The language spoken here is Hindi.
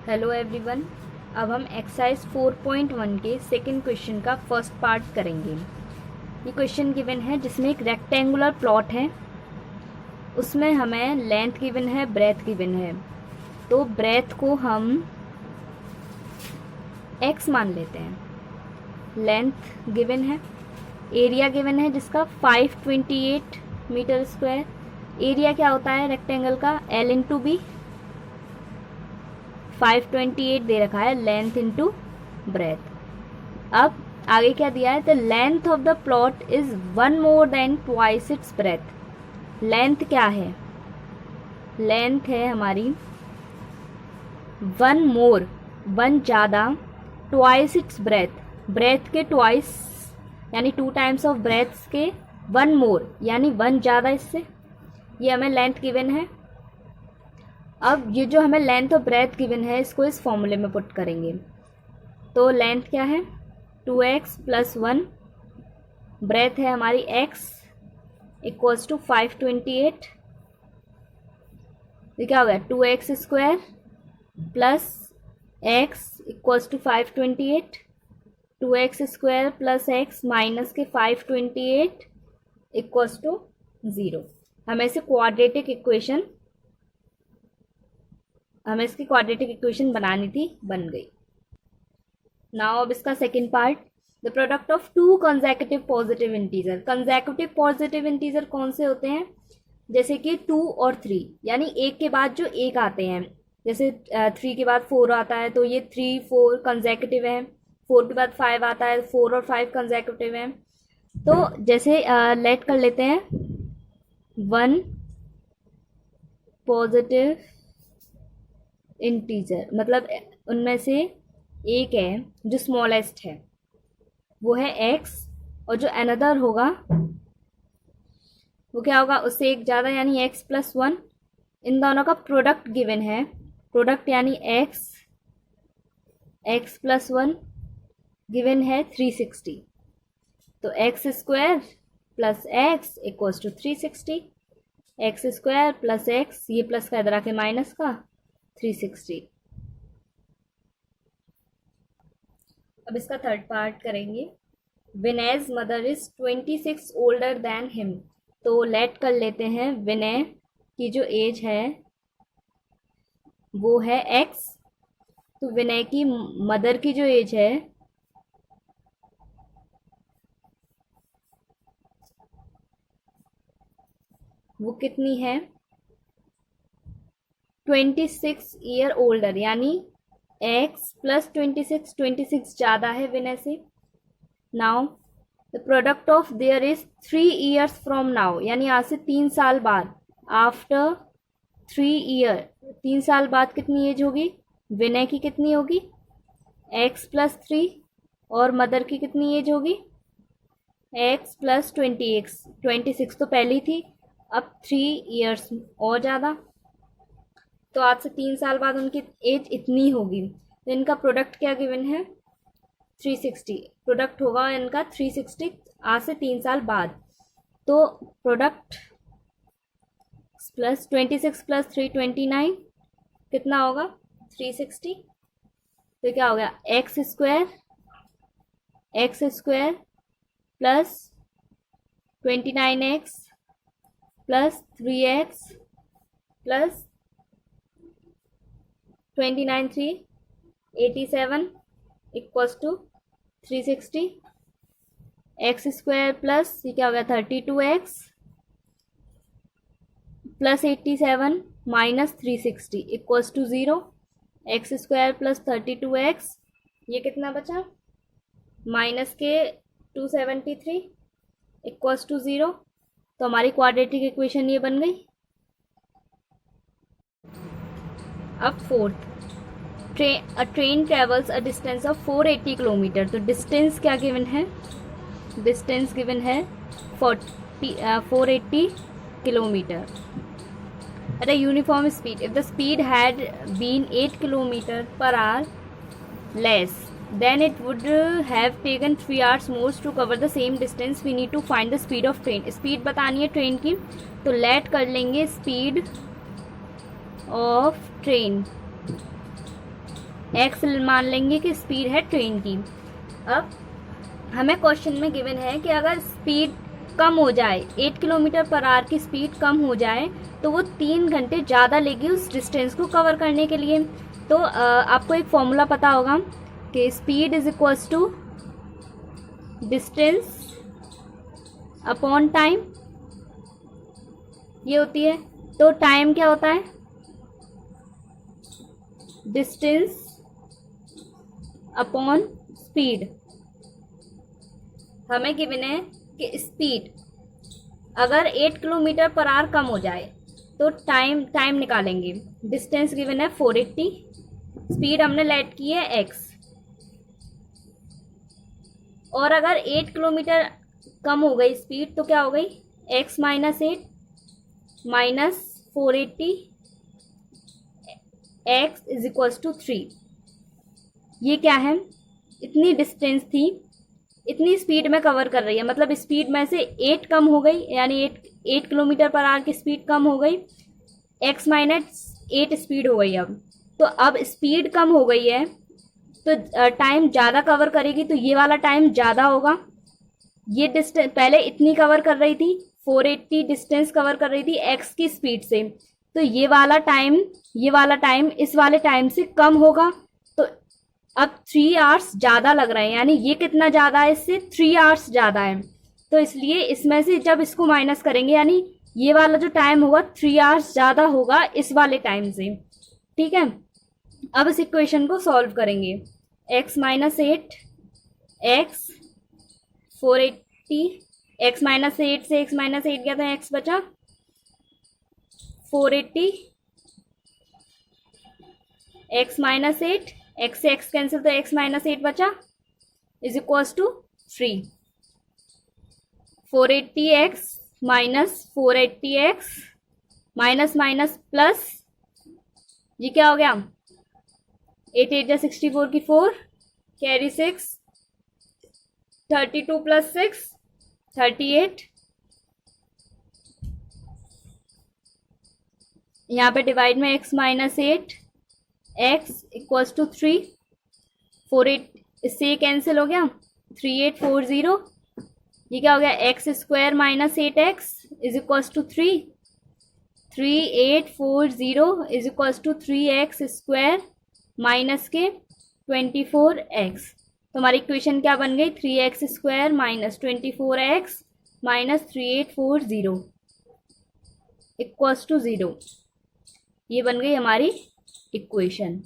Hello everyone. अब हम एक्सरसाइज 4.1 के सेकंड क्वेश्चन का फर्स्ट पार्ट करेंगे। ये क्वेश्चन गिवन है जिसमें एक रेक्टेंगुलर प्लॉट है, उसमें हमें लेंथ गिवन है, ब्रेथ गिवन है। तो ब्रेथ को हम x मान लेते हैं, लेंथ गिवन है, एरिया गिवन है जिसका 528 मीटर स्क्वायर। एरिया क्या होता है रेक्टेंगल का? L into B. 528 दे रखा है, लेंथ इंटू ब्रेथ। अब आगे क्या दिया है? The length of the plot is 1 more than twice its breath. Length क्या है? लेंथ है हमारी 1 मोर, 1 ज़्यादा, ट्वाइस इट्स ब्रेथ, ब्रेथ के ट्वाइस यानी 2 टाइम्स ऑफ ब्रेथ्स के 1 मोर यानी 1 ज़्यादा इससे। ये हमें लेंथ गिवन है। अब ये जो हमें लेंथ और ब्रेथ गिवन है इसको इस फॉर्मूले में पुट करेंगे। तो लेंथ क्या है? 2x + 1, ब्रेथ है हमारी x इक्वल्स टू 528। ये क्या हो गया? 2x square plus x equals to 528। 2x square plus x minus के 528 इक्वल्स टू 0। हमें इसकी क्वाड्रेटिक इक्वेशन बनानी थी, बन गई। नाउ अब इसका second part, the product of 2 consecutive positive integer. Consecutive positive integer कौन से होते हैं? जैसे कि 2 और 3, यानी एक के बाद जो एक आते हैं। जैसे 3 के बाद 4 आता है तो ये 3, 4 कंसेक्यूटिव है। 4 के बाद 5 आता है, 4 और 5 कंसेक्यूटिव है। तो जैसे लेट कर लेते हैं 1 पॉजिटिव इंटीजर, मतलब उनमें से एक है जो स्मॉलेस्ट है वो है x, और जो अनदर होगा वो क्या होगा? उससे एक ज़्यादा यानी x + 1। इन दोनों का प्रोडक्ट गिवन है, प्रोडक्ट यानी x + 1 गिवन है 360। तो x square plus x equals to 360। x square plus x, ये प्लस का इधर आके माइनस का 360। अब इसका थर्ड पार्ट करेंगे। Vinay's mother is 26 older than him. तो लेट कर लेते हैं विनय की जो एज है वो है x। तो विनय की मदर की जो एज है वो कितनी है? 26 ईयर ओल्डर, यानी x + 26 ज़्यादा है विनय से। Now the product of their is 3 years from now, यानी आज से 3 साल बाद। आफ्टर 3 ईयर, 3 साल बाद कितनी एज होगी? विनय की कितनी होगी? x + 3, और मदर की कितनी एज होगी? x + 26 तो पहली थी, अब 3 ईयर्स और ज़्यादा, तो आज से 3 साल बाद उनकी एज इतनी होगी। तो इनका प्रोडक्ट क्या गिवन है? 360। प्रोडक्ट होगा इनका 360 आज से 3 साल बाद। तो प्रोडक्ट प्लस 26 + 3 29 कितना होगा? 360। तो क्या हो गया? x square plus 29x plus 3x plus 29 3 87 equals to 360। x square plus ये क्या हो गया? 32x plus 87 minus 360 equals to 0। x square plus 32x, ये कितना बचा? माइनस के 273 इक्वल्स टू 0। तो हमारी क्वाड्रेटिक इक्वेशन ये बन गई। अब fourth, a train travels a distance of 480 kilometre. तो डिस्टेंस क्या गिवन है? डिस्टेंस गिवन है 480 kilometre at a uniform speed. If the speed had been 8 km/h less, then it would have taken 3 hours more to cover the same distance. We need to find the speed of train. Speed बतानी है ट्रेन की, तो लेट कर लेंगे स्पीड ऑफ ट्रेन एक्स मान लेंगे कि स्पीड है 20। अब हमें क्वेश्चन में गिवन है कि अगर स्पीड कम हो जाए, 8 किलोमीटर पर आवर की स्पीड कम हो जाए तो वो 3 घंटे ज़्यादा लेगी उस डिस्टेंस को कवर करने के लिए। तो आपको एक फॉर्मूला पता होगा कि speed is equals to distance upon time, ये होती है। तो टाइम क्या होता है, डिस्टेंस अपॉन स्पीड। हमें गिवन है कि स्पीड अगर 8 किलोमीटर पर आवर कम हो जाए तो टाइम निकालेंगे। डिस्टेंस गिवन है 480, स्पीड हमने लेट की है x, और अगर 8 किलोमीटर कम हो गई स्पीड तो क्या हो गई, x minus 8 minus 480 x is equals to 3। ये क्या है, इतनी डिस्टेंस थी, इतनी स्पीड में कवर कर रही है, मतलब स्पीड में से 8 कम हो गई, यानी 8 किलोमीटर पर आवर की स्पीड कम हो गई, x माइनस 8 स्पीड हो गई। तो अब स्पीड कम हो गई है तो टाइम ज़्यादा कवर करेगी, तो ये वाला टाइम ज़्यादा होगा। ये डिस्टेंस पहले इतनी कवर कर रही थी, 480 डिस्टेंस कवर कर रही थी x की स्पीड से, तो ये वाला टाइम इस वाले टाइम से कम होगा। तो अब 3 आवर्स ज़्यादा लग रहे हैं, यानी ये कितना ज़्यादा है, इससे 3 आवर्स ज़्यादा है। तो इसलिए इसमें से जब इसको माइनस करेंगे, यानी ये वाला जो टाइम होगा 3 आवर्स ज़्यादा होगा इस वाले टाइम से। ठीक है, अब इस इक्वेशन को सॉल्व करेंगे। x minus 8 x 480, x minus 8 से x माइनस 8 गया था, x बचा 480, x माइनस 8, x से x कैंसिल तो x माइनस 8 बचा, is equals to 3। 480x minus 480x minus minus plus, ये क्या हो गया, 8 8 जा 64 की 4 कैरी 6, 32 प्लस 6 38, यहाँ पे डिवाइड में x minus 8 x equals to 3, 4 8 इससे कैंसिल हो गया, 3840, ये क्या हो गया, X square minus 8x is equals to 3, 3840 is equals to 3x square minus के 24x। तो हमारी इक्वेशन क्या बन गई, 3x square minus 24x minus 3840 equals to 0। ये बन गई हमारी इक्वेशन।